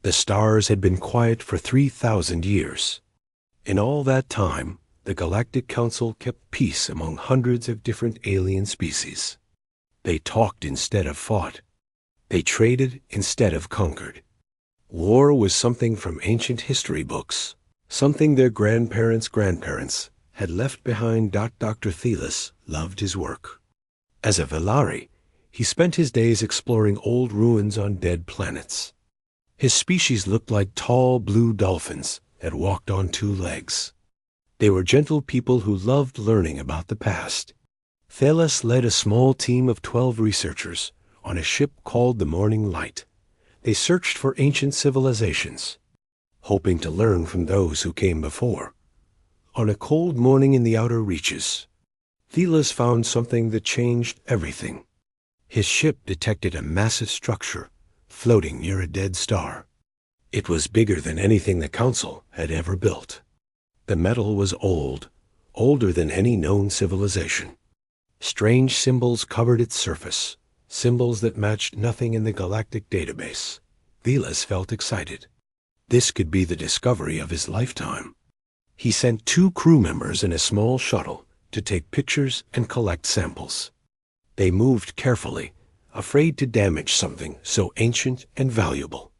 The stars had been quiet for 3,000 years. In all that time, the Galactic Council kept peace among hundreds of different alien species. They talked instead of fought. They traded instead of conquered. War was something from ancient history books, something their grandparents' had left behind. Dr. Thelis loved his work. As a Velari, he spent his days exploring old ruins on dead planets. His species looked like tall blue dolphins that walked on two legs. They were gentle people who loved learning about the past. Thelis led a small team of 12 researchers on a ship called the Morning Light. They searched for ancient civilizations, hoping to learn from those who came before. On a cold morning in the outer reaches, Thelis found something that changed everything. His ship detected a massive structure floating near a dead star. It was bigger than anything the Council had ever built. The metal was old, older than any known civilization. Strange symbols covered its surface, symbols that matched nothing in the galactic database. Thelis felt excited. This could be the discovery of his lifetime. He sent 2 crew members in a small shuttle to take pictures and collect samples. They moved carefully, afraid to damage something so ancient and valuable.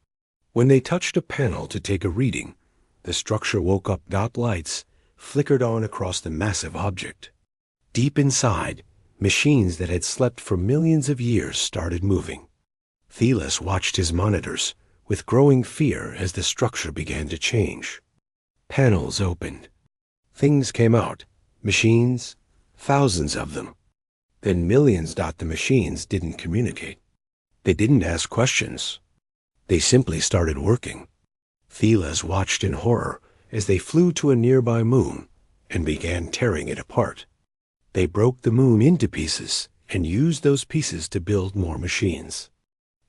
When they touched a panel to take a reading, the structure woke up. Lights flickered on across the massive object. Deep inside, machines that had slept for millions of years started moving. Thelis watched his monitors with growing fear as the structure began to change. Panels opened. Things came out. Machines, thousands of them. Then millions. The machines didn't communicate. They didn't ask questions. They simply started working. Thelis watched in horror as they flew to a nearby moon and began tearing it apart. They broke the moon into pieces and used those pieces to build more machines.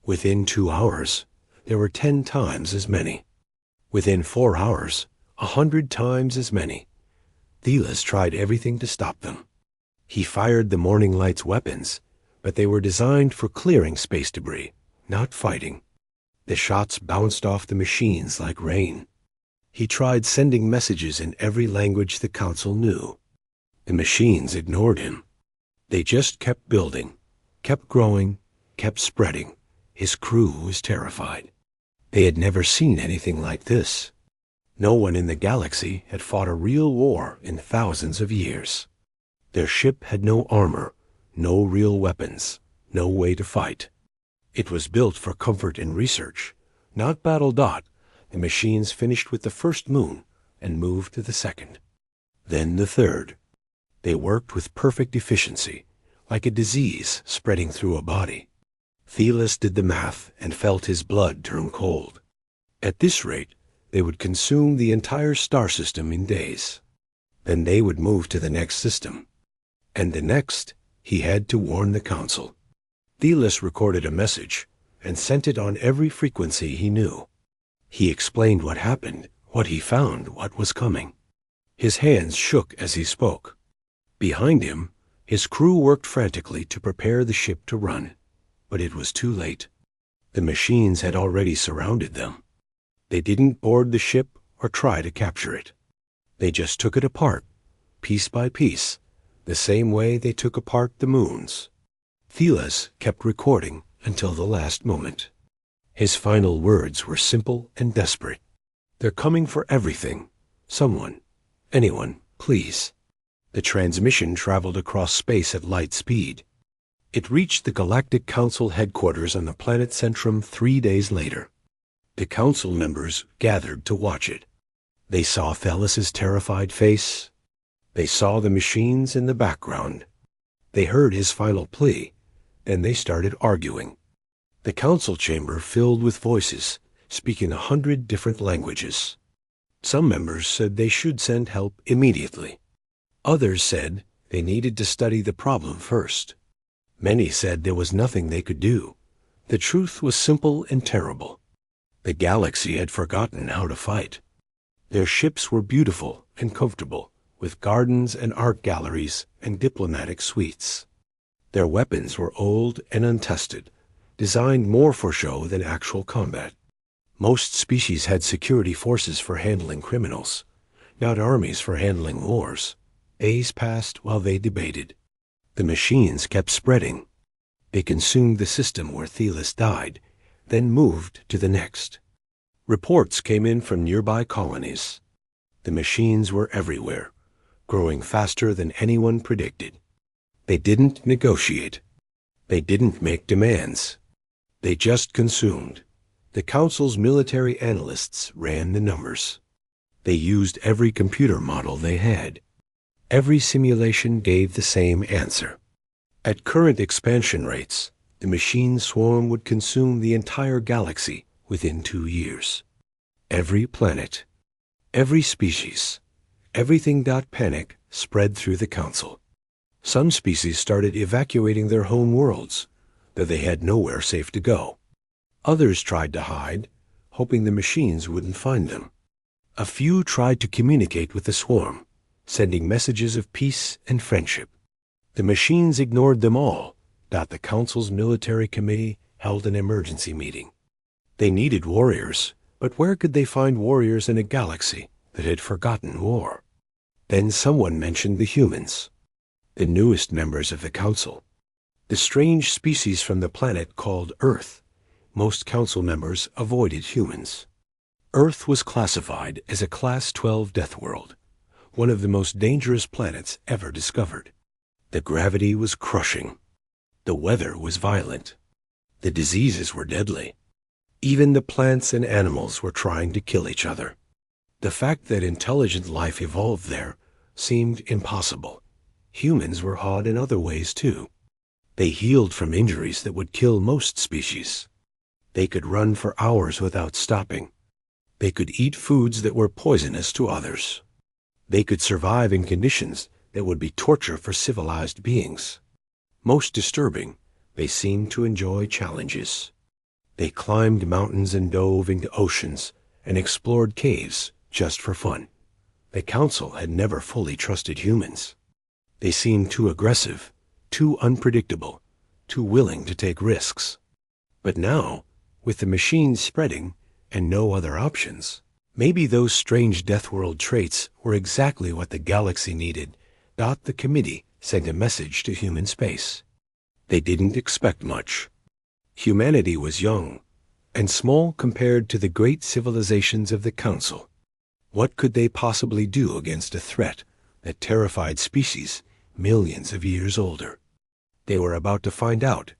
Within 2 hours, there were 10 times as many. Within 4 hours, 100 times as many. Thelis tried everything to stop them. He fired the Morning Light's weapons, but they were designed for clearing space debris, not fighting. The shots bounced off the machines like rain. He tried sending messages in every language the Council knew. The machines ignored him. They just kept building, kept growing, kept spreading. His crew was terrified. They had never seen anything like this. No one in the galaxy had fought a real war in thousands of years. Their ship had no armor, no real weapons, no way to fight. It was built for comfort and research, not battle. The machines finished with the first moon and moved to the second. Then the third. They worked with perfect efficiency, like a disease spreading through a body. Thelis did the math and felt his blood turn cold. At this rate, they would consume the entire star system in days. Then they would move to the next system. And the next, he had to warn the Council. Thelis recorded a message and sent it on every frequency he knew. He explained what happened, what he found, what was coming. His hands shook as he spoke. Behind him, his crew worked frantically to prepare the ship to run. But it was too late. The machines had already surrounded them. They didn't board the ship or try to capture it. They just took it apart, piece by piece, the same way they took apart the moons. Thelis kept recording until the last moment. His final words were simple and desperate. "They're coming for everything. Someone, anyone, please." The transmission traveled across space at light speed. It reached the Galactic Council headquarters on the planet Centrum 3 days later. The Council members gathered to watch it. They saw Thelis's terrified face. They saw the machines in the background. They heard his final plea. Then they started arguing. The council chamber filled with voices, speaking 100 different languages. Some members said they should send help immediately. Others said they needed to study the problem first. Many said there was nothing they could do. The truth was simple and terrible. The galaxy had forgotten how to fight. Their ships were beautiful and comfortable, with gardens and art galleries and diplomatic suites. Their weapons were old and untested, designed more for show than actual combat. Most species had security forces for handling criminals, not armies for handling wars. Days passed while they debated. The machines kept spreading. They consumed the system where Thelis died, then moved to the next. Reports came in from nearby colonies. The machines were everywhere, growing faster than anyone predicted. They didn't negotiate. They didn't make demands. They just consumed. The Council's military analysts ran the numbers. They used every computer model they had. Every simulation gave the same answer. At current expansion rates, the machine swarm would consume the entire galaxy within 2 years. Every planet, every species, everything. Panic spread through the Council. Some species started evacuating their home worlds, though they had nowhere safe to go. Others tried to hide, hoping the machines wouldn't find them. A few tried to communicate with the swarm, sending messages of peace and friendship. The machines ignored them all. The Council's military committee held an emergency meeting. They needed warriors, but where could they find warriors in a galaxy that had forgotten war? Then someone mentioned the humans, the newest members of the Council, the strange species from the planet called Earth. Most Council members avoided humans. Earth was classified as a Class 12 death world, one of the most dangerous planets ever discovered. The gravity was crushing. The weather was violent. The diseases were deadly. Even the plants and animals were trying to kill each other. The fact that intelligent life evolved there seemed impossible. Humans were odd in other ways, too. They healed from injuries that would kill most species. They could run for hours without stopping. They could eat foods that were poisonous to others. They could survive in conditions that would be torture for civilized beings. Most disturbing, they seemed to enjoy challenges. They climbed mountains and dove into oceans and explored caves just for fun. The Council had never fully trusted humans. They seemed too aggressive, too unpredictable, too willing to take risks. But now, with the machines spreading and no other options, maybe those strange Deathworld traits were exactly what the galaxy needed. The committee sent a message to human space. They didn't expect much. Humanity was young and small compared to the great civilizations of the Council. What could they possibly do against a threat that terrified species millions of years older? They were about to find out.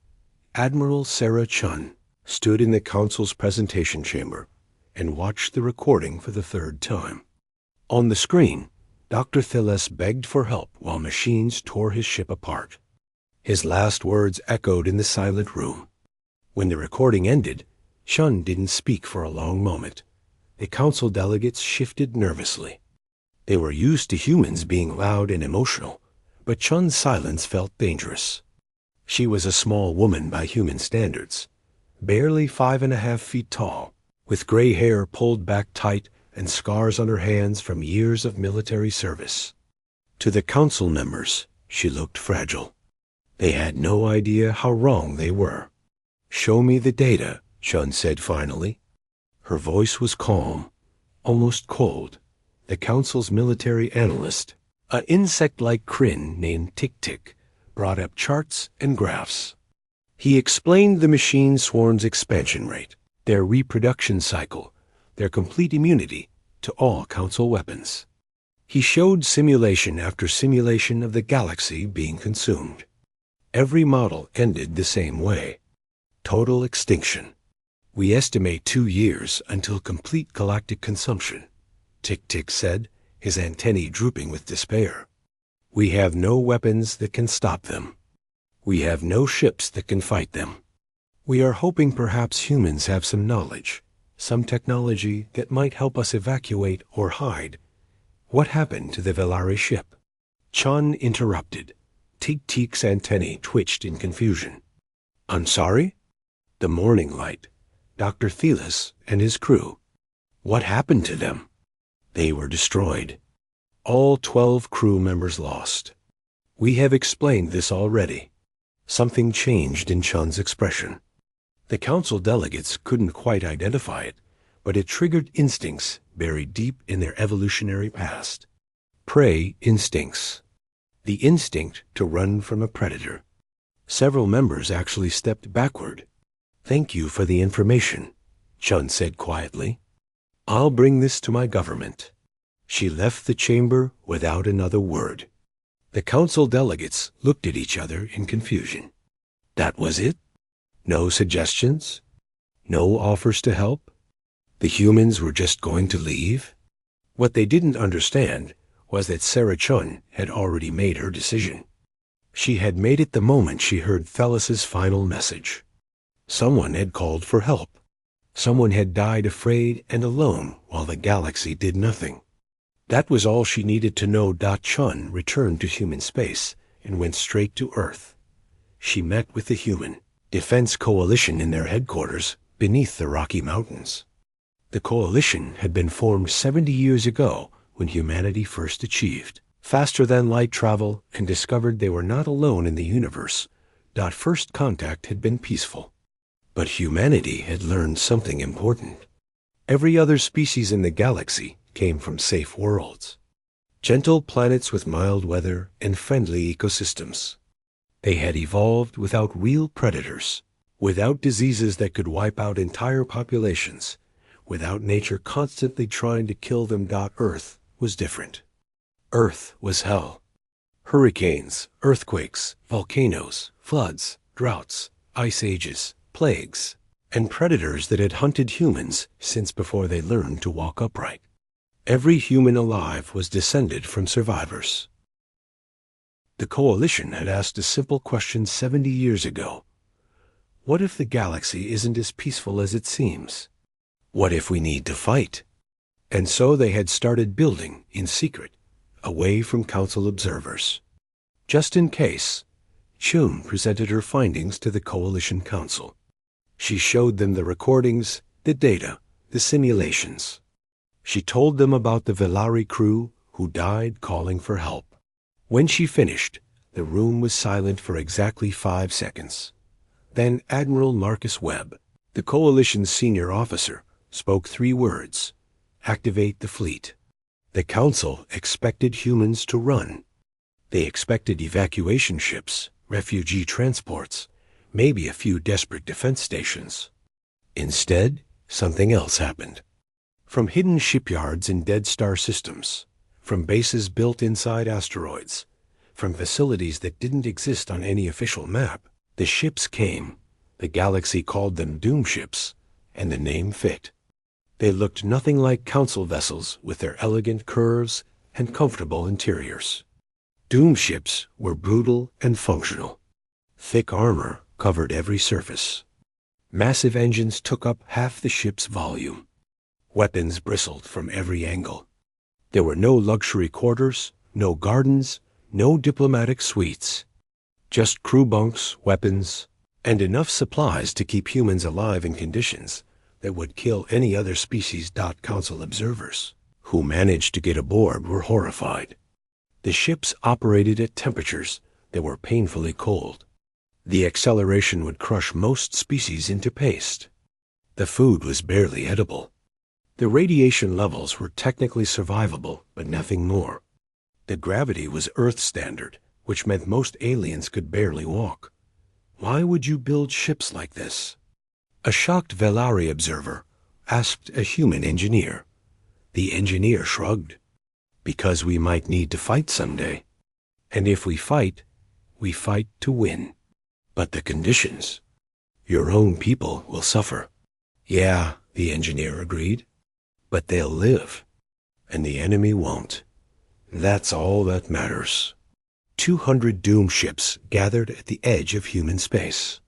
Admiral Sarah Chun stood in the Council's presentation chamber and watched the recording for the third time. On the screen, Dr. Thiles begged for help while machines tore his ship apart. His last words echoed in the silent room. When the recording ended, Chun didn't speak for a long moment. The Council delegates shifted nervously. They were used to humans being loud and emotional, but Chun's silence felt dangerous. She was a small woman by human standards, barely 5.5 feet tall, with gray hair pulled back tight and scars on her hands from years of military service. To the Council members, she looked fragile. They had no idea how wrong they were. "Show me the data," Chun said finally. Her voice was calm, almost cold. The Council's military analyst, an insect-like Kryn named Tick-Tick, brought up charts and graphs. He explained the machine swarm's expansion rate, their reproduction cycle, their complete immunity to all Council weapons. He showed simulation after simulation of the galaxy being consumed. Every model ended the same way. Total extinction. "We estimate 2 years until complete galactic consumption," Tick-Tick said, his antennae drooping with despair. "We have no weapons that can stop them. We have no ships that can fight them. We are hoping perhaps humans have some knowledge, some technology that might help us evacuate or hide. What happened to the Velari ship?" Chun interrupted. Tick-Tick's antennae twitched in confusion. "I'm sorry?" "The Morning Light, Dr. Thiles and his crew. What happened to them?" "They were destroyed. All 12 crew members lost. We have explained this already." Something changed in Chun's expression. The Council delegates couldn't quite identify it, but it triggered instincts buried deep in their evolutionary past. Prey instincts. The instinct to run from a predator. Several members actually stepped backward. "Thank you for the information," Chun said quietly. "I'll bring this to my government." She left the chamber without another word. The council delegates looked at each other in confusion. That was it? No suggestions? No offers to help? The humans were just going to leave? What they didn't understand was that Sarah Chun had already made her decision. She had made it the moment she heard Thelus's final message. Someone had called for help. Someone had died afraid and alone while the galaxy did nothing. That was all she needed to know. Chun returned to human space and went straight to Earth. She met with the Human Defense Coalition in their headquarters beneath the Rocky Mountains. The coalition had been formed 70 years ago when humanity first achieved faster-than-light travel and discovered they were not alone in the universe. First contact had been peaceful. But humanity had learned something important. Every other species in the galaxy came from safe worlds. Gentle planets with mild weather and friendly ecosystems. They had evolved without real predators, without diseases that could wipe out entire populations, without nature constantly trying to kill them. Earth was different. Earth was hell. Hurricanes, earthquakes, volcanoes, floods, droughts, ice ages, plagues, and predators that had hunted humans since before they learned to walk upright. Every human alive was descended from survivors. The coalition had asked a simple question 70 years ago. What if the galaxy isn't as peaceful as it seems? What if we need to fight? And so they had started building in secret, away from council observers. Just in case, Chun presented her findings to the coalition council. She showed them the recordings, the data, the simulations. She told them about the Velari crew who died calling for help. When she finished, the room was silent for exactly 5 seconds. Then Admiral Marcus Webb, the coalition's senior officer, spoke 3 words: activate the fleet. The council expected humans to run. They expected evacuation ships, refugee transports, maybe a few desperate defense stations. Instead, something else happened. From hidden shipyards in dead star systems, from bases built inside asteroids, from facilities that didn't exist on any official map, the ships came. The galaxy called them doom ships, and the name fit. They looked nothing like council vessels with their elegant curves and comfortable interiors. Doom ships were brutal and functional. Thick armor covered every surface. Massive engines took up half the ship's volume. Weapons bristled from every angle. There were no luxury quarters, no gardens, no diplomatic suites. Just crew bunks, weapons, and enough supplies to keep humans alive in conditions that would kill any other species. Council observers who managed to get aboard were horrified. The ships operated at temperatures that were painfully cold. The acceleration would crush most species into paste. The food was barely edible. The radiation levels were technically survivable, but nothing more. The gravity was Earth standard, which meant most aliens could barely walk. Why would you build ships like this? A shocked Velari observer asked a human engineer. The engineer shrugged. Because we might need to fight someday. And if we fight to win. But the conditions. Your own people will suffer. Yeah, the engineer agreed. But they'll live. And the enemy won't. That's all that matters. 200 doom ships gathered at the edge of human space.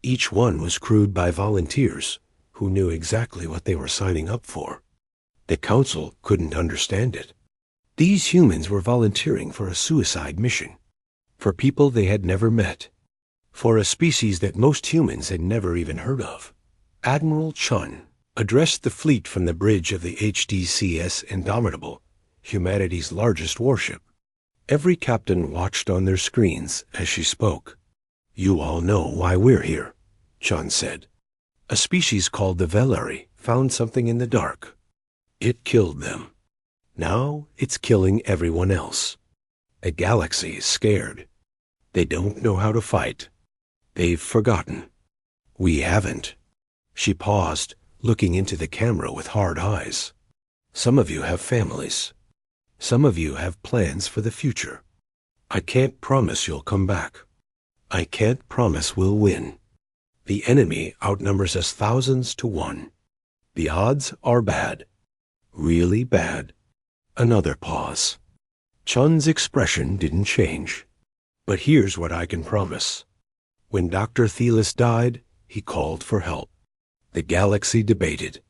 Each one was crewed by volunteers who knew exactly what they were signing up for. The council couldn't understand it. These humans were volunteering for a suicide mission, for people they had never met, for a species that most humans had never even heard of. Admiral Chun addressed the fleet from the bridge of the HDCS Indomitable, humanity's largest warship. Every captain watched on their screens as she spoke. You all know why we're here, Chun said. A species called the Velari found something in the dark. It killed them. Now it's killing everyone else. A galaxy is scared. They don't know how to fight. They've forgotten. We haven't." She paused, looking into the camera with hard eyes. "Some of you have families. Some of you have plans for the future. I can't promise you'll come back. I can't promise we'll win. The enemy outnumbers us thousands to 1. The odds are bad. Really bad." Another pause. Chun's expression didn't change. "But here's what I can promise. When Dr. Thelis died, he called for help. The galaxy debated.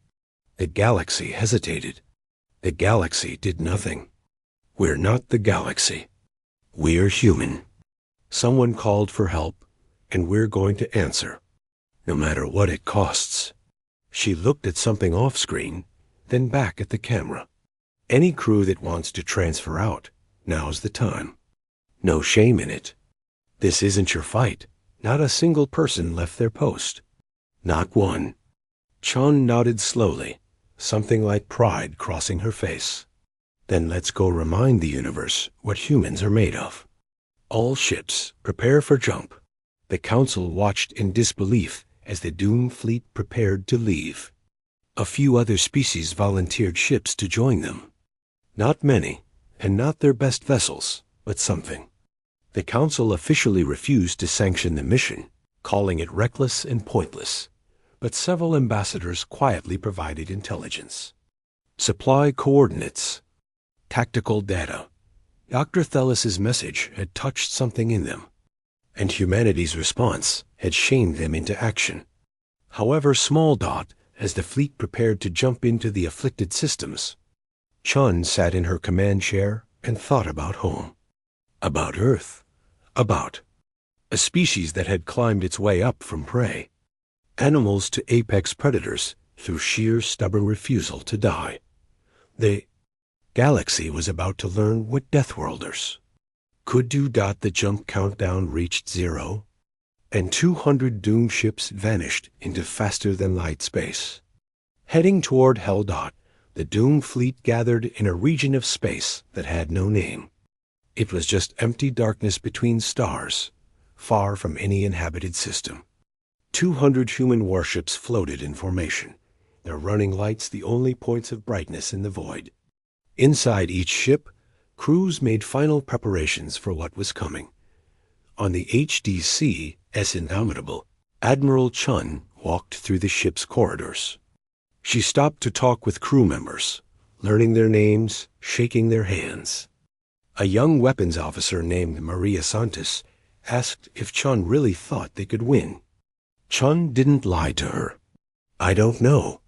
The galaxy hesitated. The galaxy did nothing. We're not the galaxy. We're human. Someone called for help, and we're going to answer, no matter what it costs." She looked at something off-screen, then back at the camera. "Any crew that wants to transfer out, now's the time. No shame in it. This isn't your fight. Not a single person left their post. Not one." Chun nodded slowly, something like pride crossing her face. "Then let's go remind the universe what humans are made of. All ships, prepare for jump." The council watched in disbelief as the doomed fleet prepared to leave. A few other species volunteered ships to join them. Not many, and not their best vessels, but something. The council officially refused to sanction the mission, calling it reckless and pointless, but several ambassadors quietly provided intelligence. Supply coordinates. Tactical data. Dr. Thelis's message had touched something in them, and humanity's response had shamed them into action. However small dot, as the fleet prepared to jump into the afflicted systems, Chun sat in her command chair and thought about home. About Earth. About a species that had climbed its way up from prey. Animals to apex predators through sheer stubborn refusal to die. The galaxy was about to learn what Deathworlders could do. The jump countdown reached 0, and 200 doomed ships vanished into faster-than-light space. Heading toward Hell. The doomed fleet gathered in a region of space that had no name. It was just empty darkness between stars, far from any inhabited system. 200 human warships floated in formation, their running lights the only points of brightness in the void. Inside each ship, crews made final preparations for what was coming. On the HDC S Indomitable, Admiral Chun walked through the ship's corridors. She stopped to talk with crew members, learning their names, shaking their hands. A young weapons officer named Maria Santos asked if Chun really thought they could win. Chun didn't lie to her. "I don't know,"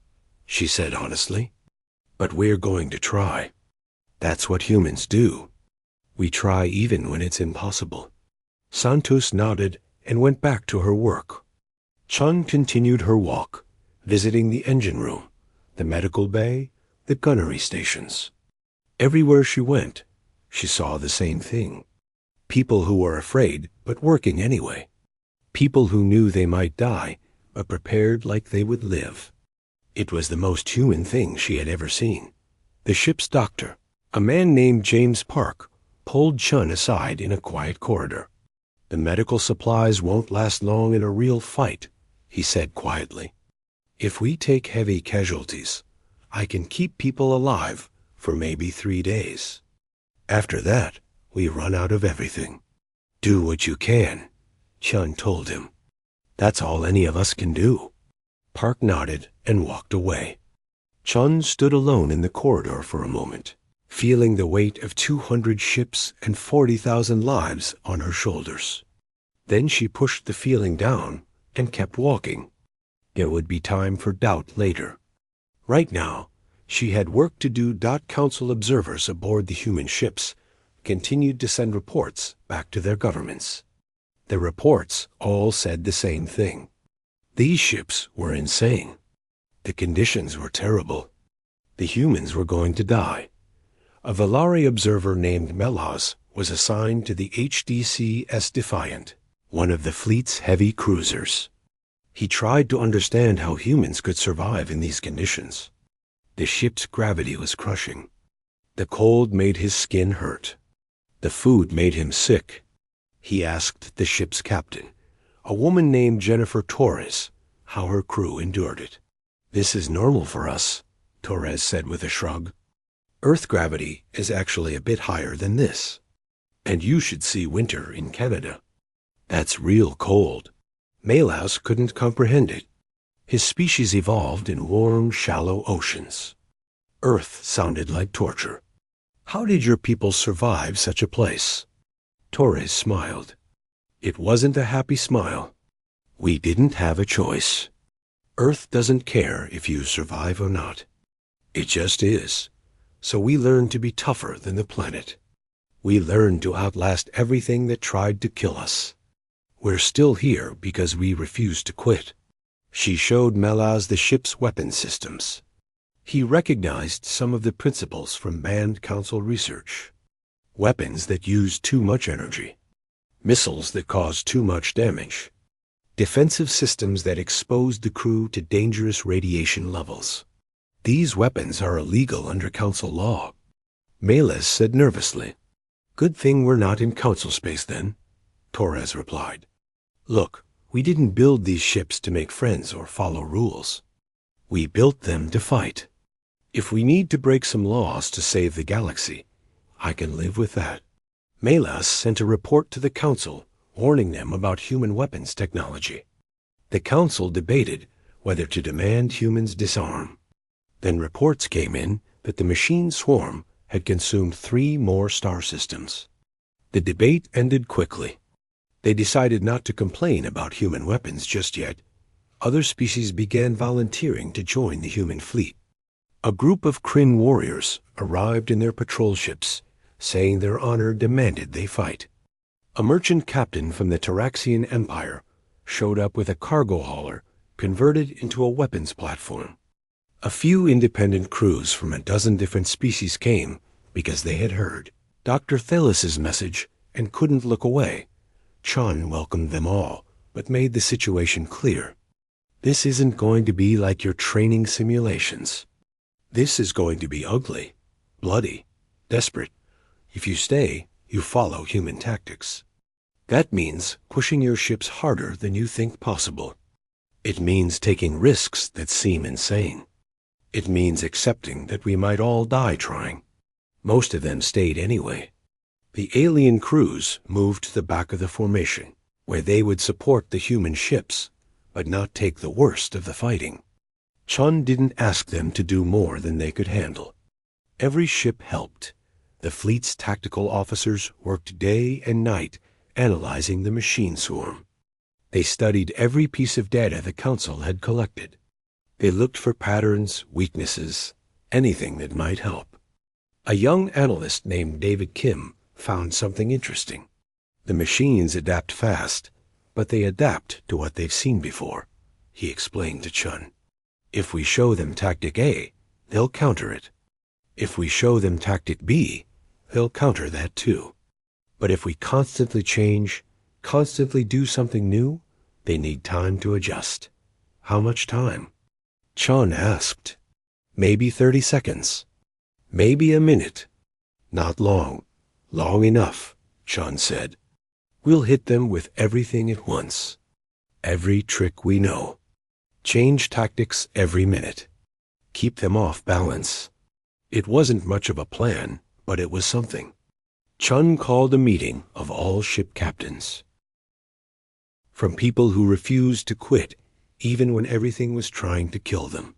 she said honestly, "but we're going to try. That's what humans do. We try even when it's impossible." Santos nodded and went back to her work. Chun continued her walk, visiting the engine room, the medical bay, the gunnery stations. Everywhere she went, she saw the same thing. People who were afraid, but working anyway. People who knew they might die, but prepared like they would live. It was the most human thing she had ever seen. The ship's doctor, a man named James Park, pulled Chun aside in a quiet corridor. "The medical supplies won't last long in a real fight," he said quietly. "If we take heavy casualties, I can keep people alive for maybe 3 days. After that, we run out of everything." "Do what you can," Chun told him. "That's all any of us can do." Park nodded and walked away. Chun stood alone in the corridor for a moment, feeling the weight of 200 ships and 40,000 lives on her shoulders. Then she pushed the feeling down and kept walking. There would be time for doubt later. Right now, she had work to do. Council observers aboard the human ships continued to send reports back to their governments. The reports all said the same thing. These ships were insane. The conditions were terrible. The humans were going to die. A Valari observer named Melaz was assigned to the HDC S Defiant, one of the fleet's heavy cruisers. He tried to understand how humans could survive in these conditions. The ship's gravity was crushing. The cold made his skin hurt. The food made him sick. He asked the ship's captain, a woman named Jennifer Torres, how her crew endured it. "This is normal for us," Torres said with a shrug. "Earth gravity is actually a bit higher than this. And you should see winter in Canada. That's real cold." Melas couldn't comprehend it. His species evolved in warm, shallow oceans. Earth sounded like torture. "How did your people survive such a place?" Torres smiled. It wasn't a happy smile. "We didn't have a choice. Earth doesn't care if you survive or not. It just is. So we learned to be tougher than the planet. We learned to outlast everything that tried to kill us. We're still here because we refused to quit." She showed Melas the ship's weapon systems. He recognized some of the principles from Band Council research. Weapons that used too much energy. Missiles that caused too much damage. Defensive systems that exposed the crew to dangerous radiation levels. "These weapons are illegal under Council law," Melas said nervously. "Good thing we're not in Council space then," Torres replied. "Look, we didn't build these ships to make friends or follow rules. We built them to fight. If we need to break some laws to save the galaxy, I can live with that." Melas sent a report to the Council warning them about human weapons technology. The Council debated whether to demand humans disarm. Then reports came in that the machine swarm had consumed 3 more star systems. The debate ended quickly. They decided not to complain about human weapons just yet. Other species began volunteering to join the human fleet. A group of Kryn warriors arrived in their patrol ships, saying their honor demanded they fight. A merchant captain from the Taraxian Empire showed up with a cargo hauler converted into a weapons platform. A few independent crews from a dozen different species came because they had heard Dr. Thalus's message and couldn't look away. Chun welcomed them all, but made the situation clear. "This isn't going to be like your training simulations. This is going to be ugly, bloody, desperate. If you stay, you follow human tactics. That means pushing your ships harder than you think possible. It means taking risks that seem insane. It means accepting that we might all die trying." Most of them stayed anyway. The alien crews moved to the back of the formation, where they would support the human ships, but not take the worst of the fighting. Chun didn't ask them to do more than they could handle. Every ship helped. The fleet's tactical officers worked day and night analyzing the machine swarm. They studied every piece of data the Council had collected. They looked for patterns, weaknesses, anything that might help. A young analyst named David Kim found something interesting. The machines adapt fast, but they adapt to what they've seen before, he explained to Chun. If we show them Tactic A, they'll counter it. If we show them Tactic B, they'll counter that too. But if we constantly change, constantly do something new, they need time to adjust. How much time? Chun asked. Maybe 30 seconds. Maybe a minute. Not long. Long enough, Chun said. We'll hit them with everything at once. Every trick we know. Change tactics every minute. Keep them off balance. It wasn't much of a plan, but it was something. Chun called a meeting of all ship captains. From people who refused to quit, even when everything was trying to kill them.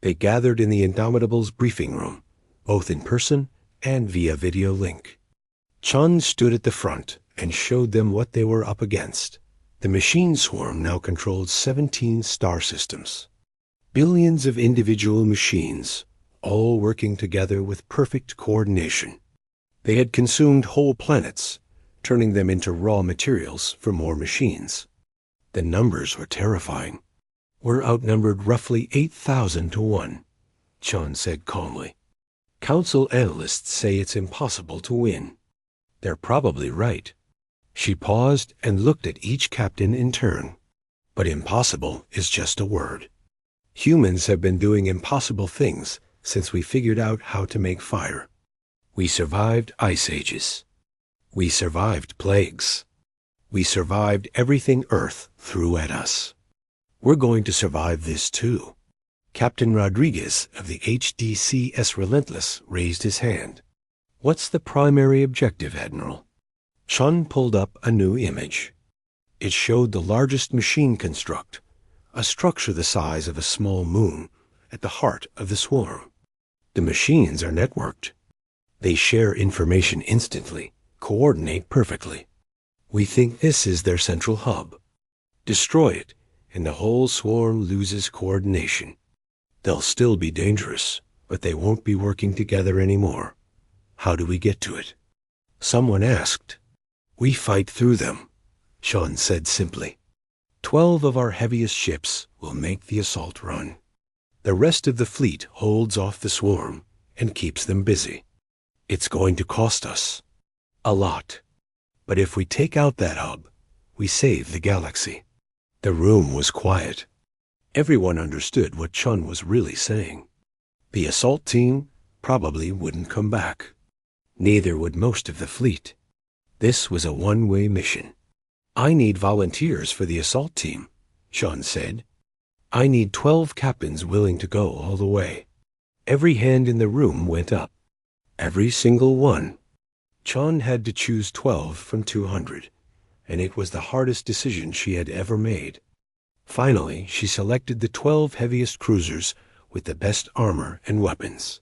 They gathered in the Indomitable's briefing room, both in person and via video link. Chun stood at the front and showed them what they were up against. The machine swarm now controlled 17 star systems. Billions of individual machines, all working together with perfect coordination. They had consumed whole planets, turning them into raw materials for more machines. The numbers were terrifying. We're outnumbered roughly 8,000 to 1, Chun said calmly. Council analysts say it's impossible to win. They're probably right. She paused and looked at each captain in turn. But impossible is just a word. Humans have been doing impossible things since we figured out how to make fire. We survived ice ages. We survived plagues. We survived everything Earth threw at us. We're going to survive this too. Captain Rodriguez of the HDCS Relentless raised his hand. What's the primary objective, Admiral? Chun pulled up a new image. It showed the largest machine construct, a structure the size of a small moon, at the heart of the swarm. The machines are networked. They share information instantly, coordinate perfectly. We think this is their central hub. Destroy it, and the whole swarm loses coordination. They'll still be dangerous, but they won't be working together anymore. How do we get to it? Someone asked. We fight through them, Sean said simply. 12 of our heaviest ships will make the assault run. The rest of the fleet holds off the swarm and keeps them busy. It's going to cost us a lot. But if we take out that hub, we save the galaxy. The room was quiet. Everyone understood what Chun was really saying. The assault team probably wouldn't come back. Neither would most of the fleet. This was a one-way mission. I need volunteers for the assault team, Chun said. I need 12 captains willing to go all the way. Every hand in the room went up. Every single one. Chun had to choose 12 from 200, and it was the hardest decision she had ever made. Finally, she selected the 12 heaviest cruisers with the best armor and weapons.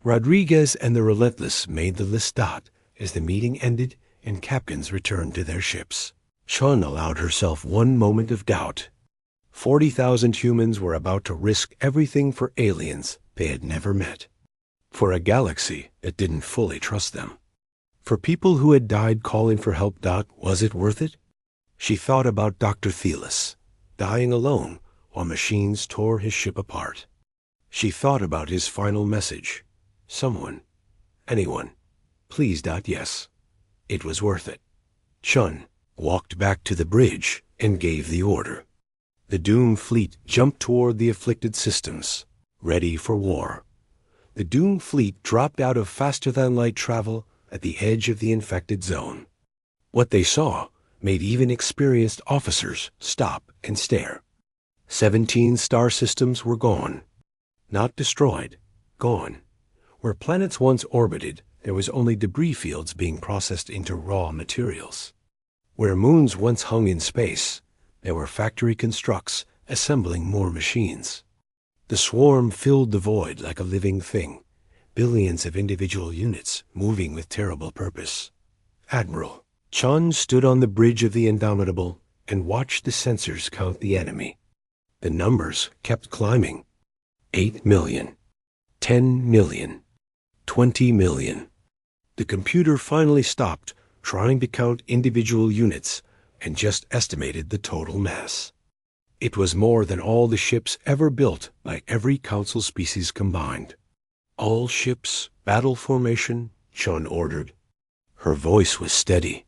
Rodriguez and the Relentless made the list dot as the meeting ended and captains returned to their ships. Chun allowed herself one moment of doubt. 40,000 humans were about to risk everything for aliens they had never met. For a galaxy that didn't fully trust them. For people who had died calling for help, was it worth it? She thought about Dr. Thelis, dying alone while machines tore his ship apart. She thought about his final message. Someone, anyone, please. Yes, it was worth it. Chun walked back to the bridge and gave the order. The Doom fleet jumped toward the afflicted systems, ready for war. The Doom fleet dropped out of faster-than-light travel at the edge of the infected zone. What they saw made even experienced officers stop and stare. 17 star systems were gone. Not destroyed, gone. Where planets once orbited, there was only debris fields being processed into raw materials. Where moons once hung in space, there were factory constructs assembling more machines. The swarm filled the void like a living thing, billions of individual units moving with terrible purpose. Admiral Chun stood on the bridge of the Indomitable and watched the sensors count the enemy. The numbers kept climbing. 8 million, 10 million, 20 million. The computer finally stopped trying to count individual units and just estimated the total mass. It was more than all the ships ever built by every council species combined. All ships, battle formation, Chun ordered. Her voice was steady.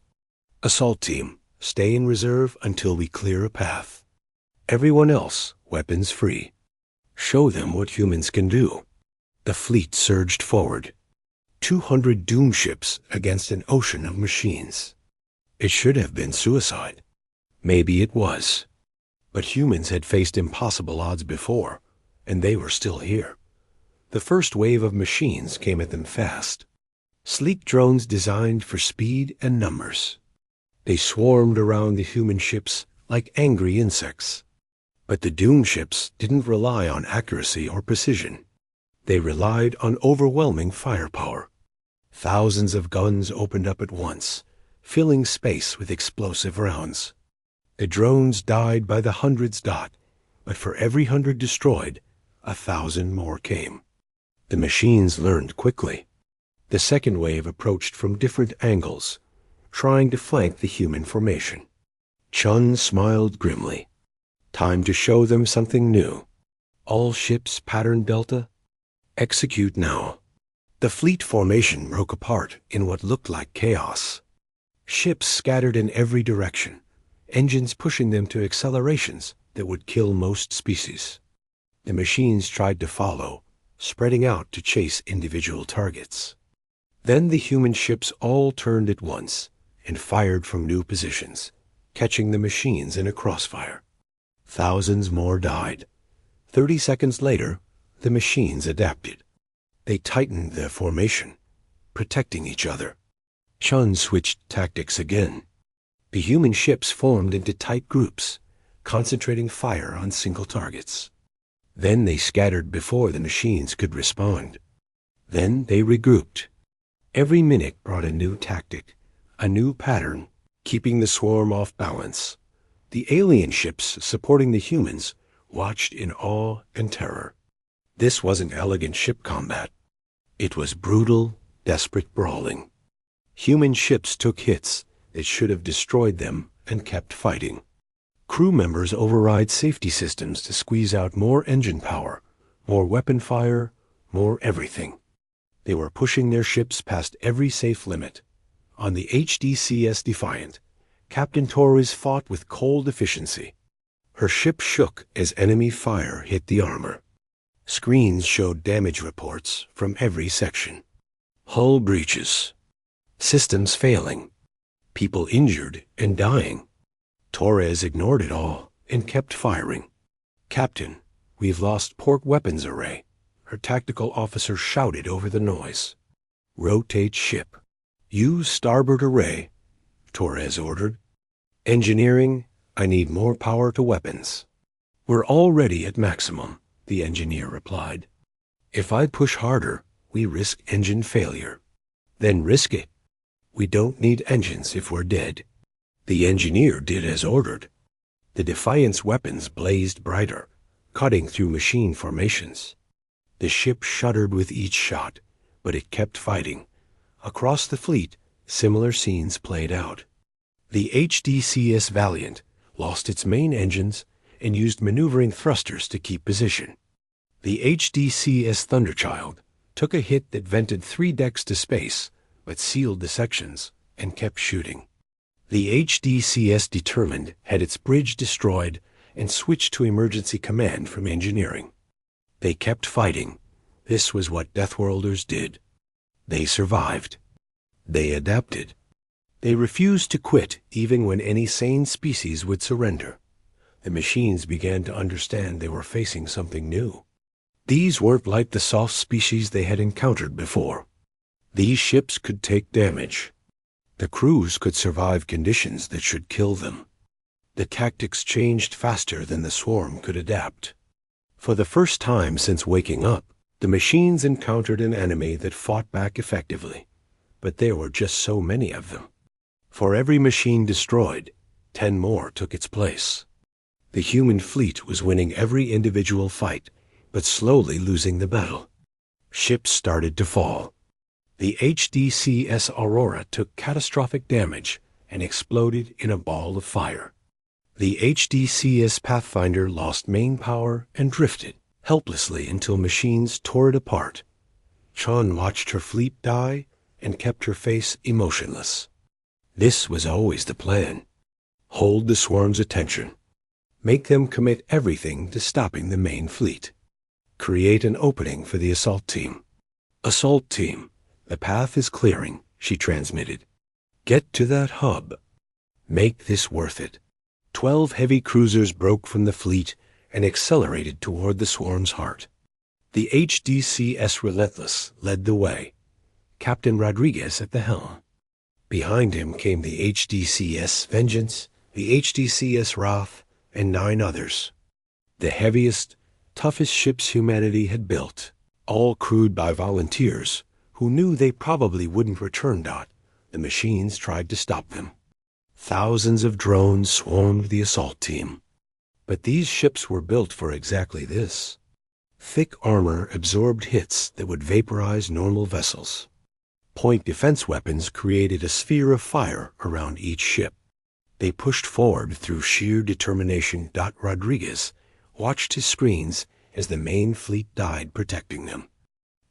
Assault team, stay in reserve until we clear a path. Everyone else, weapons free. Show them what humans can do. The fleet surged forward. 200 doom ships against an ocean of machines. It should have been suicide. Maybe it was. But humans had faced impossible odds before, and they were still here. The first wave of machines came at them fast. Sleek drones designed for speed and numbers. They swarmed around the human ships like angry insects. But the doom ships didn't rely on accuracy or precision. They relied on overwhelming firepower. Thousands of guns opened up at once, filling space with explosive rounds. The drones died by the hundreds. But for every 100 destroyed, 1,000 more came. The machines learned quickly. The second wave approached from different angles, trying to flank the human formation. Chun smiled grimly. Time to show them something new. All ships pattern Delta. Execute now. The fleet formation broke apart in what looked like chaos. Ships scattered in every direction, engines pushing them to accelerations that would kill most species. The machines tried to follow, spreading out to chase individual targets. Then the human ships all turned at once and fired from new positions, catching the machines in a crossfire. Thousands more died. 30 seconds later, the machines adapted. They tightened their formation, protecting each other. Chun switched tactics again. The human ships formed into tight groups, concentrating fire on single targets. Then they scattered before the machines could respond. Then they regrouped. Every minute brought a new tactic, a new pattern, keeping the swarm off balance. The alien ships supporting the humans watched in awe and terror. This wasn't elegant ship combat. It was brutal, desperate brawling. Human ships took hits that should have destroyed them and kept fighting. Crew members override safety systems to squeeze out more engine power, more weapon fire, more everything. They were pushing their ships past every safe limit. On the HDCS Defiant, Captain Torres fought with cold efficiency. Her ship shook as enemy fire hit the armor. Screens showed damage reports from every section. Hull breaches. Systems failing. People injured and dying. Torres ignored it all and kept firing. "Captain, we've lost port weapons array," her tactical officer shouted over the noise. "Rotate ship. Use starboard array," Torres ordered. "Engineering, I need more power to weapons." "We're already at maximum," the engineer replied. "If I push harder, we risk engine failure." "Then risk it. We don't need engines if we're dead." The engineer did as ordered. The Defiant's weapons blazed brighter, cutting through machine formations. The ship shuddered with each shot, but it kept fighting. Across the fleet, similar scenes played out. The HDCS Valiant lost its main engines and used maneuvering thrusters to keep position. The HDCS Thunderchild took a hit that vented 3 decks to space, but sealed the sections and kept shooting. The HDCS Determined had its bridge destroyed and switched to emergency command from engineering. They kept fighting. This was what Deathworlders did. They survived. They adapted. They refused to quit even when any sane species would surrender. The machines began to understand they were facing something new. These weren't like the soft species they had encountered before. These ships could take damage. The crews could survive conditions that should kill them. The tactics changed faster than the swarm could adapt. For the first time since waking up, the machines encountered an enemy that fought back effectively, but there were just so many of them. For every machine destroyed, 10 more took its place. The human fleet was winning every individual fight, but slowly losing the battle. Ships started to fall. The HDCS Aurora took catastrophic damage and exploded in a ball of fire. The HDCS Pathfinder lost main power and drifted helplessly until machines tore it apart. Chun watched her fleet die and kept her face emotionless. This was always the plan. Hold the swarm's attention. Make them commit everything to stopping the main fleet. Create an opening for the assault team. "Assault team, the path is clearing," she transmitted. "Get to that hub. Make this worth it." 12 heavy cruisers broke from the fleet and accelerated toward the swarm's heart. The HDCS Relentless led the way, Captain Rodriguez at the helm. Behind him came the HDCS Vengeance, the HDCS Wrath, and 9 others. The heaviest, toughest ships humanity had built, all crewed by volunteers who knew they probably wouldn't return. The machines tried to stop them. Thousands of drones swarmed the assault team. But these ships were built for exactly this. Thick armor absorbed hits that would vaporize normal vessels. Point defense weapons created a sphere of fire around each ship. They pushed forward through sheer determination. Rodriguez watched his screens as the main fleet died protecting them.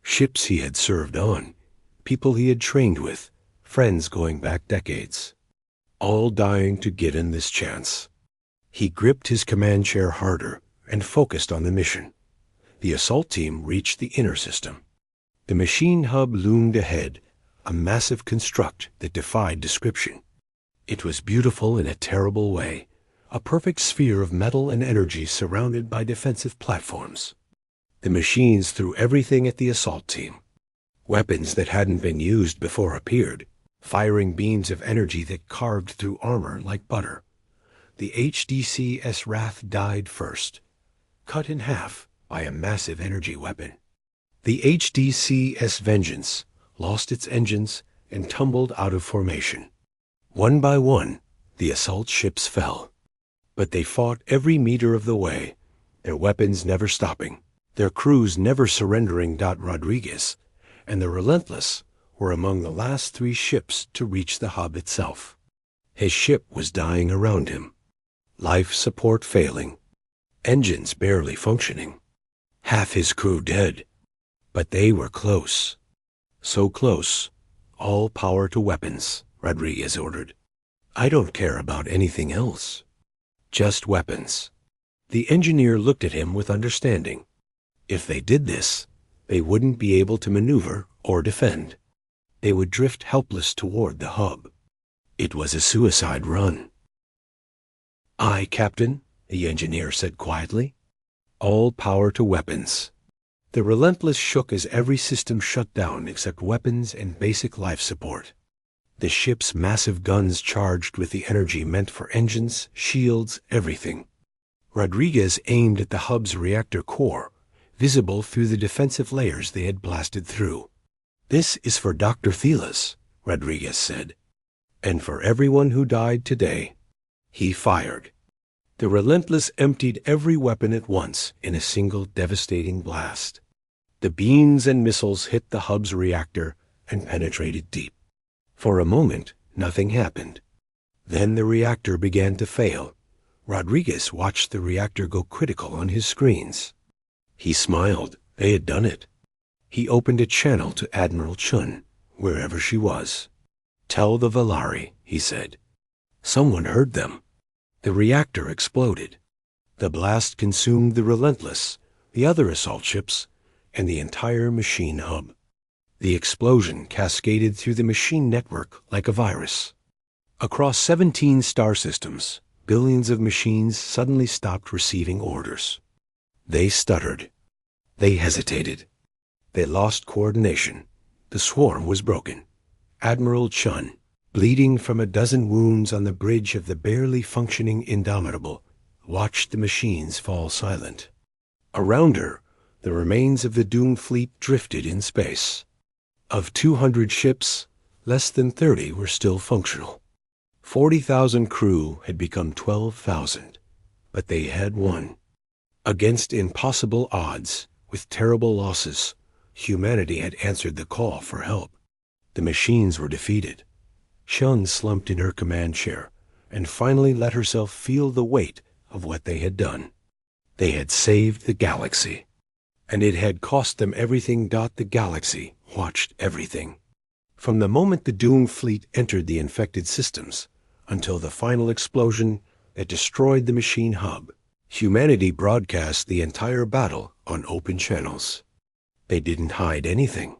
Ships he had served on, people he had trained with, friends going back decades. all dying to get in this chance. He gripped his command chair harder and focused on the mission. The assault team reached the inner system. The machine hub loomed ahead, a massive construct that defied description. It was beautiful in a terrible way, a perfect sphere of metal and energy surrounded by defensive platforms. The machines threw everything at the assault team. Weapons that hadn't been used before appeared, firing beams of energy that carved through armor like butter. The HDCS Wrath died first, cut in half by a massive energy weapon. The HDCS Vengeance lost its engines and tumbled out of formation. One by one, the assault ships fell. But they fought every meter of the way, their weapons never stopping, their crews never surrendering. Rodriguez and the Relentless were among the last 3 ships to reach the hub itself. His ship was dying around him, life support failing, engines barely functioning, half his crew dead. But they were close. So close, all power to weapons, Rodriguez ordered. I don't care about anything else. Just weapons. The engineer looked at him with understanding. If they did this, they wouldn't be able to maneuver or defend. They would drift helpless toward the hub. It was a suicide run. Aye, Captain, the engineer said quietly. All power to weapons. The Relentless shook as every system shut down except weapons and basic life support. The ship's massive guns charged with the energy meant for engines, shields, everything. Rodriguez aimed at the hub's reactor core, visible through the defensive layers they had blasted through. This is for Dr. Thelas, Rodriguez said, and for everyone who died today. He fired. The Relentless emptied every weapon at once in a single devastating blast. The beams and missiles hit the hub's reactor and penetrated deep. For a moment, nothing happened. Then the reactor began to fail. Rodriguez watched the reactor go critical on his screens. He smiled. They had done it. He opened a channel to Admiral Chun, wherever she was. Tell the Valari, he said. Someone heard them. The reactor exploded. The blast consumed the Relentless, the other assault ships, and the entire machine hub. The explosion cascaded through the machine network like a virus. Across 17 star systems, billions of machines suddenly stopped receiving orders. They stuttered. They hesitated. They lost coordination. The swarm was broken. Admiral Chun, bleeding from a dozen wounds on the bridge of the barely functioning Indomitable, watched the machines fall silent. Around her, the remains of the doomed fleet drifted in space. Of 200 ships, less than 30 were still functional. 40,000 crew had become 12,000, but they had won. Against impossible odds, with terrible losses, humanity had answered the call for help. The machines were defeated. Chun slumped in her command chair and finally let herself feel the weight of what they had done. They had saved the galaxy, and it had cost them everything. The galaxy watched everything. From the moment the doomed fleet entered the infected systems until the final explosion that destroyed the machine hub, humanity broadcast the entire battle on open channels. They didn't hide anything.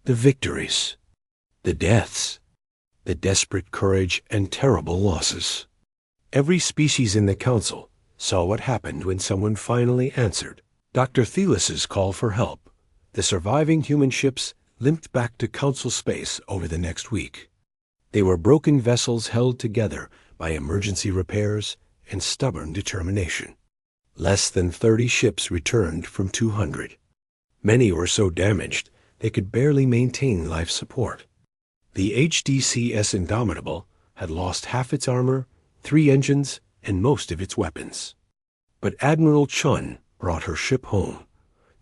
The victories, the deaths, the desperate courage and terrible losses. Every species in the Council saw what happened when someone finally answered Dr. Thelas's call for help. The surviving human ships limped back to Council space over the next week. They were broken vessels held together by emergency repairs and stubborn determination. Less than 30 ships returned from 200. Many were so damaged they could barely maintain life support. The HDCS Indomitable had lost half its armor, 3 engines, and most of its weapons. But Admiral Chun brought her ship home.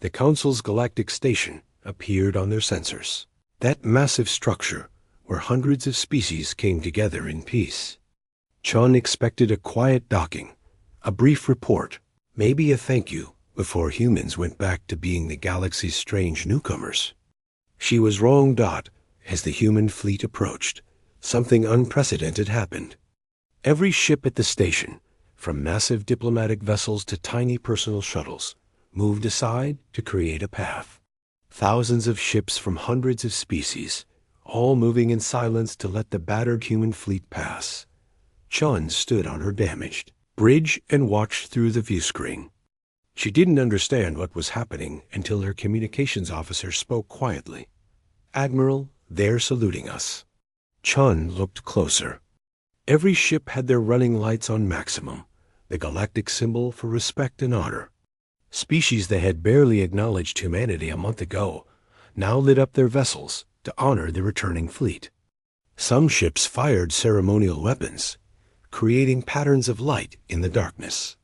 The Council's galactic station appeared on their sensors. That massive structure where hundreds of species came together in peace. Chun expected a quiet docking, a brief report, maybe a thank you before humans went back to being the galaxy's strange newcomers. She was wrong. As the human fleet approached, something unprecedented happened. Every ship at the station, from massive diplomatic vessels to tiny personal shuttles, moved aside to create a path. Thousands of ships from hundreds of species, all moving in silence to let the battered human fleet pass. Chun stood on her damaged bridge and watched through the viewscreen. She didn't understand what was happening until her communications officer spoke quietly. "Admiral, they're saluting us." Chun looked closer. Every ship had their running lights on maximum, the galactic symbol for respect and honor. Species that had barely acknowledged humanity a month ago now lit up their vessels to honor the returning fleet. Some ships fired ceremonial weapons, creating patterns of light in the darkness.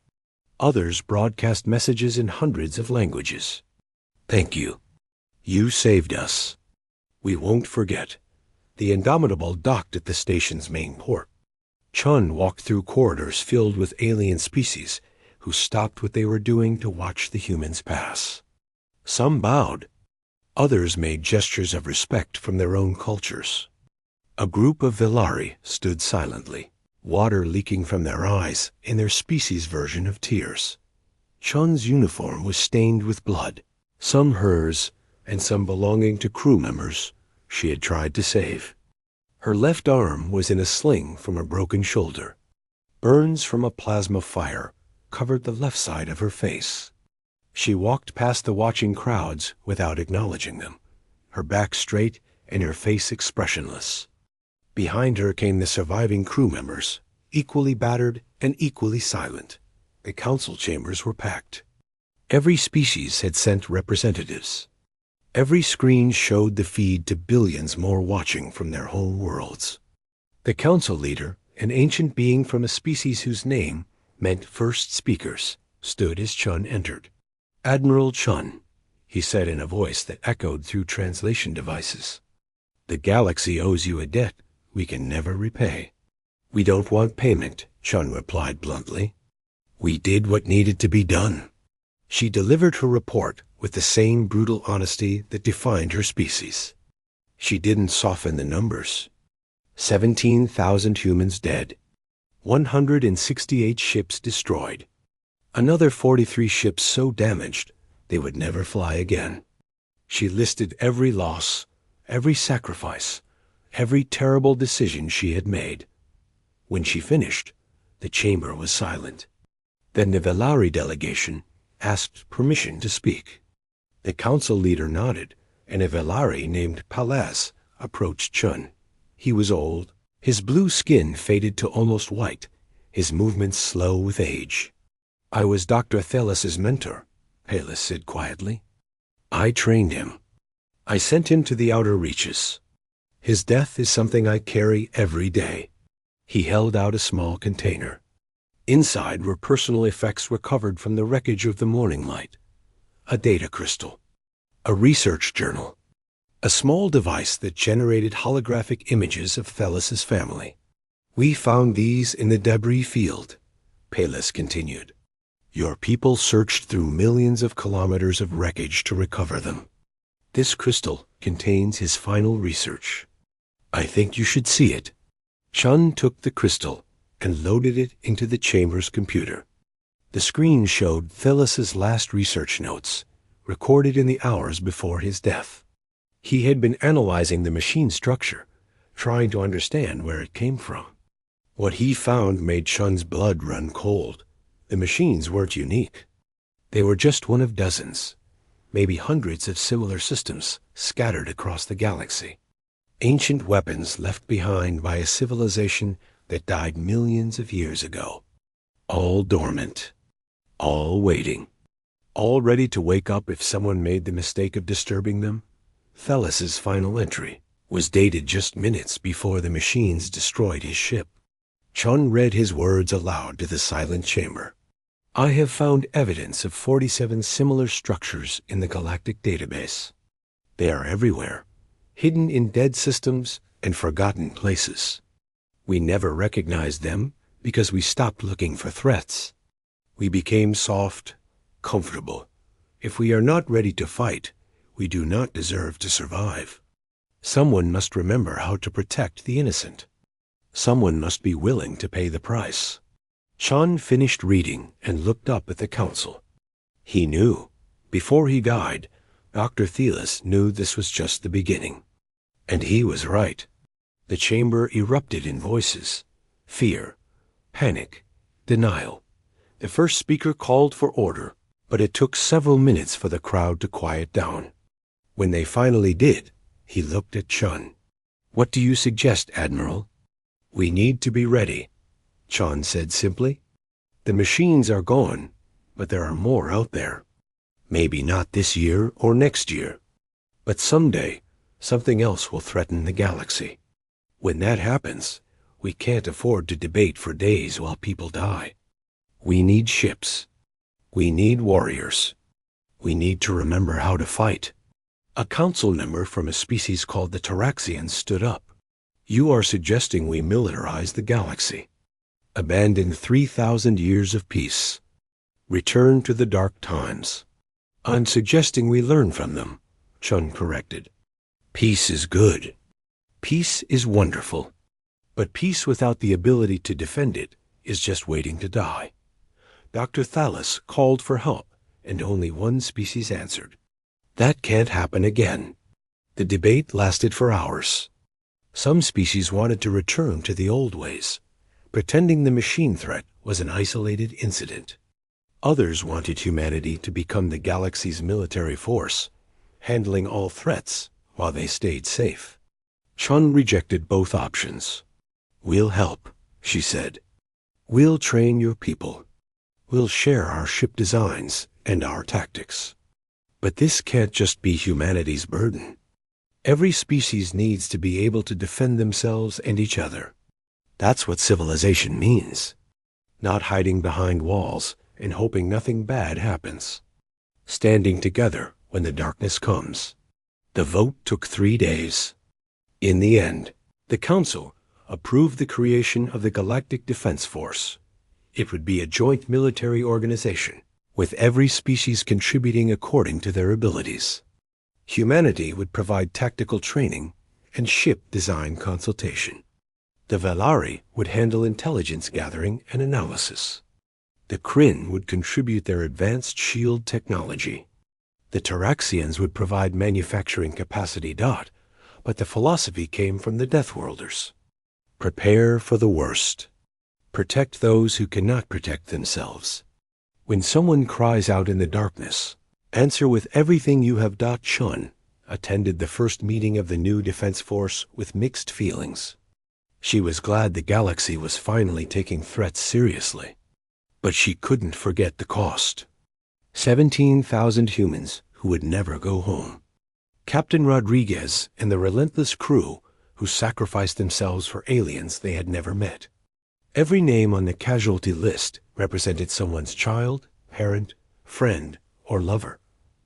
Others broadcast messages in hundreds of languages. "Thank you. You saved us. We won't forget." The Indomitable docked at the station's main port. Chun walked through corridors filled with alien species who stopped what they were doing to watch the humans pass. Some bowed. Others made gestures of respect from their own cultures. A group of Velari stood silently, water leaking from their eyes in their species' version of tears. Chun's uniform was stained with blood, some hers and some belonging to crew members she had tried to save. Her left arm was in a sling from a broken shoulder. Burns from a plasma fire covered the left side of her face. She walked past the watching crowds without acknowledging them, her back straight and her face expressionless. Behind her came the surviving crew members, equally battered and equally silent. The council chambers were packed. Every species had sent representatives. Every screen showed the feed to billions more watching from their home worlds. The council leader, an ancient being from a species whose name meant first speakers, stood as Chun entered. "Admiral Chun," he said in a voice that echoed through translation devices. "The galaxy owes you a debt we can never repay." "We don't want payment," Chun replied bluntly. "We did what needed to be done." She delivered her report with the same brutal honesty that defined her species. She didn't soften the numbers. 17,000 humans dead. 168 ships destroyed. Another 43 ships so damaged they would never fly again. She listed every loss, every sacrifice, every terrible decision she had made. When she finished, the chamber was silent. Then the Velari delegation asked permission to speak. The council leader nodded, and a Velari named Palaz approached Chun. He was old. His blue skin faded to almost white, his movements slow with age. "I was Dr. Thelus's mentor," Palaz said quietly. "I trained him. I sent him to the outer reaches. His death is something I carry every day." He held out a small container. Inside were personal effects recovered from the wreckage of the Morning Light, a data crystal, a research journal, a small device that generated holographic images of Thelus's family. "We found these in the debris field," Palaz continued. "Your people searched through millions of kilometers of wreckage to recover them. This crystal contains his final research. I think you should see it." Chun took the crystal and loaded it into the chamber's computer. The screen showed Thelus's last research notes, recorded in the hours before his death. He had been analyzing the machine structure, trying to understand where it came from. What he found made Chun's blood run cold. The machines weren't unique. They were just one of dozens, maybe hundreds of similar systems scattered across the galaxy. Ancient weapons left behind by a civilization that died millions of years ago. All dormant, all waiting, all ready to wake up if someone made the mistake of disturbing them. Thelus's final entry was dated just minutes before the machines destroyed his ship. Chun read his words aloud to the silent chamber. "I have found evidence of 47 similar structures in the galactic database. They are everywhere, hidden in dead systems and forgotten places. We never recognized them because we stopped looking for threats. We became soft, comfortable. If we are not ready to fight, we do not deserve to survive. Someone must remember how to protect the innocent." Someone must be willing to pay the price. Chun finished reading and looked up at the council. He knew, before he died, Dr. Thelis knew this was just the beginning. And he was right. The chamber erupted in voices. Fear, panic, denial. The first speaker called for order, but it took several minutes for the crowd to quiet down. When they finally did, he looked at Chun. "What do you suggest, Admiral?" "We need to be ready," Chun said simply. "The machines are gone, but there are more out there. Maybe not this year or next year, but someday something else will threaten the galaxy. When that happens, we can't afford to debate for days while people die. We need ships. We need warriors. We need to remember how to fight." A council member from a species called the Taraxians stood up. "You are suggesting we militarize the galaxy. Abandon 3,000 years of peace. Return to the dark times." "I'm suggesting we learn from them," Chun corrected. "Peace is good. Peace is wonderful. But peace without the ability to defend it is just waiting to die." Dr. Thalis called for help, and only one species answered. "That can't happen again." The debate lasted for hours. Some species wanted to return to the old ways, pretending the machine threat was an isolated incident. Others wanted humanity to become the galaxy's military force, handling all threats while they stayed safe. Chun rejected both options. "We'll help," she said. "We'll train your people. We'll share our ship designs and our tactics. But this can't just be humanity's burden. Every species needs to be able to defend themselves and each other. That's what civilization means. Not hiding behind walls and hoping nothing bad happens. Standing together when the darkness comes." The vote took 3 days. In the end, the Council approved the creation of the Galactic Defense Force. It would be a joint military organization, with every species contributing according to their abilities. Humanity would provide tactical training and ship design consultation. The Velari would handle intelligence gathering and analysis. The Kryn would contribute their advanced shield technology. The Taraxians would provide manufacturing capacity. But the philosophy came from the Deathworlders. Prepare for the worst. Protect those who cannot protect themselves. When someone cries out in the darkness, answer with everything you have. Chun attended the first meeting of the new Defense Force with mixed feelings. She was glad the galaxy was finally taking threats seriously. But she couldn't forget the cost. 17,000 humans who would never go home. Captain Rodriguez and the relentless crew who sacrificed themselves for aliens they had never met. Every name on the casualty list represented someone's child, parent, friend, or lover.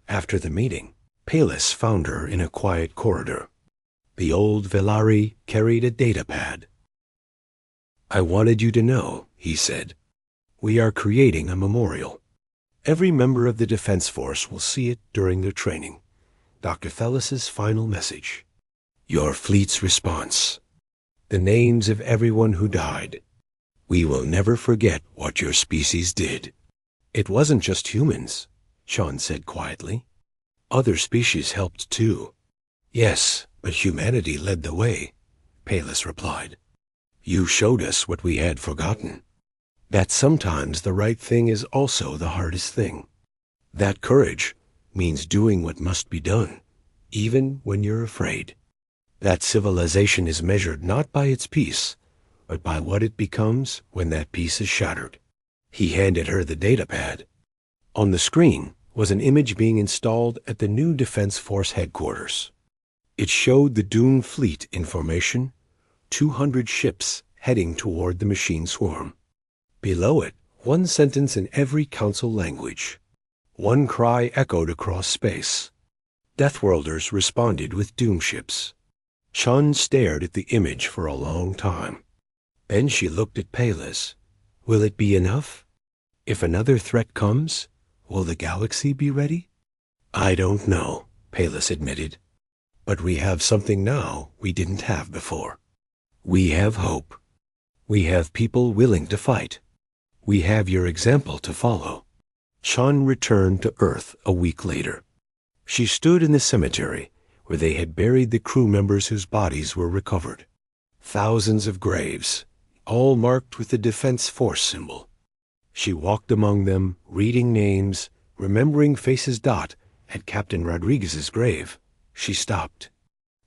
After the meeting, Palis found her in a quiet corridor. The old Velari carried a data pad. "I wanted you to know," he said. "We are creating a memorial. Every member of the Defense Force will see it during their training. Dr. Thelis's final message. Your fleet's response. The names of everyone who died. We will never forget what your species did." "It wasn't just humans," Chun said quietly. "Other species helped too." "Yes, but humanity led the way," Palis replied. "You showed us what we had forgotten. That sometimes the right thing is also the hardest thing. That courage means doing what must be done, even when you're afraid. That civilization is measured not by its peace, but by what it becomes when that peace is shattered." He handed her the data pad. On the screen was an image being installed at the new Defense Force headquarters. It showed the doomed fleet in formation, 200 ships heading toward the machine swarm. Below it, one sentence in every council language. One cry echoed across space. Deathworlders responded with doom ships. Chun stared at the image for a long time. Then she looked at Palis. "Will it be enough? If another threat comes, will the galaxy be ready?" "I don't know," Palis admitted. "But we have something now we didn't have before. We have hope." We have people willing to fight. We have your example to follow. Chun returned to Earth a week later. She stood in the cemetery where they had buried the crew members whose bodies were recovered. Thousands of graves, all marked with the Defense Force symbol. She walked among them, reading names, remembering faces. At Captain Rodriguez's grave, she stopped.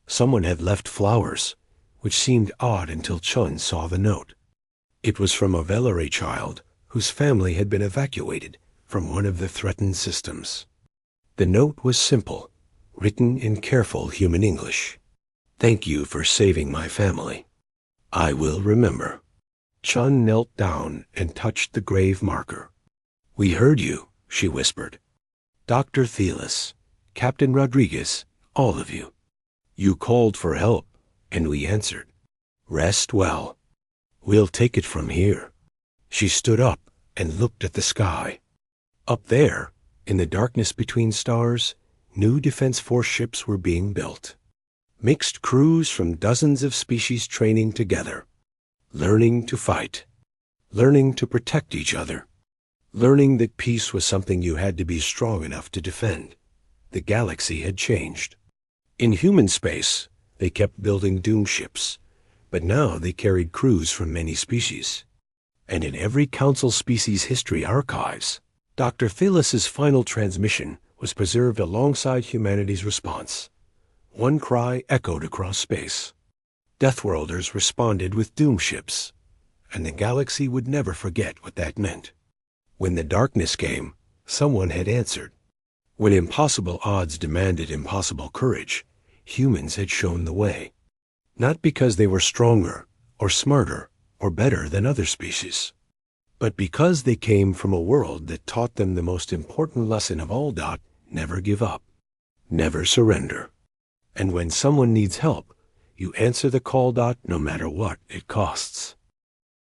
Someone had left flowers, which seemed odd until Chun saw the note. It was from a Velare child whose family had been evacuated from one of the threatened systems. The note was simple, written in careful human English. "Thank you for saving my family. I will remember." Chun knelt down and touched the grave marker. "We heard you," she whispered. "Dr. Thelis, Captain Rodriguez, all of you. You called for help, and we answered. Rest well. We'll take it from here." She stood up and looked at the sky. Up there, in the darkness between stars, new Defense Force ships were being built. Mixed crews from dozens of species training together, learning to fight, learning to protect each other, learning that peace was something you had to be strong enough to defend. The galaxy had changed. In human space, they kept building doom ships, but now they carried crews from many species. And in every Council species history archives, Dr. Thelis's final transmission was preserved alongside humanity's response. One cry echoed across space. Deathworlders responded with doom ships, and the galaxy would never forget what that meant. When the darkness came, someone had answered. When impossible odds demanded impossible courage, humans had shown the way. Not because they were stronger, or smarter, or better than other species, but because they came from a world that taught them the most important lesson of all. Never give up. Never surrender. And when someone needs help, you answer the call. No matter what it costs.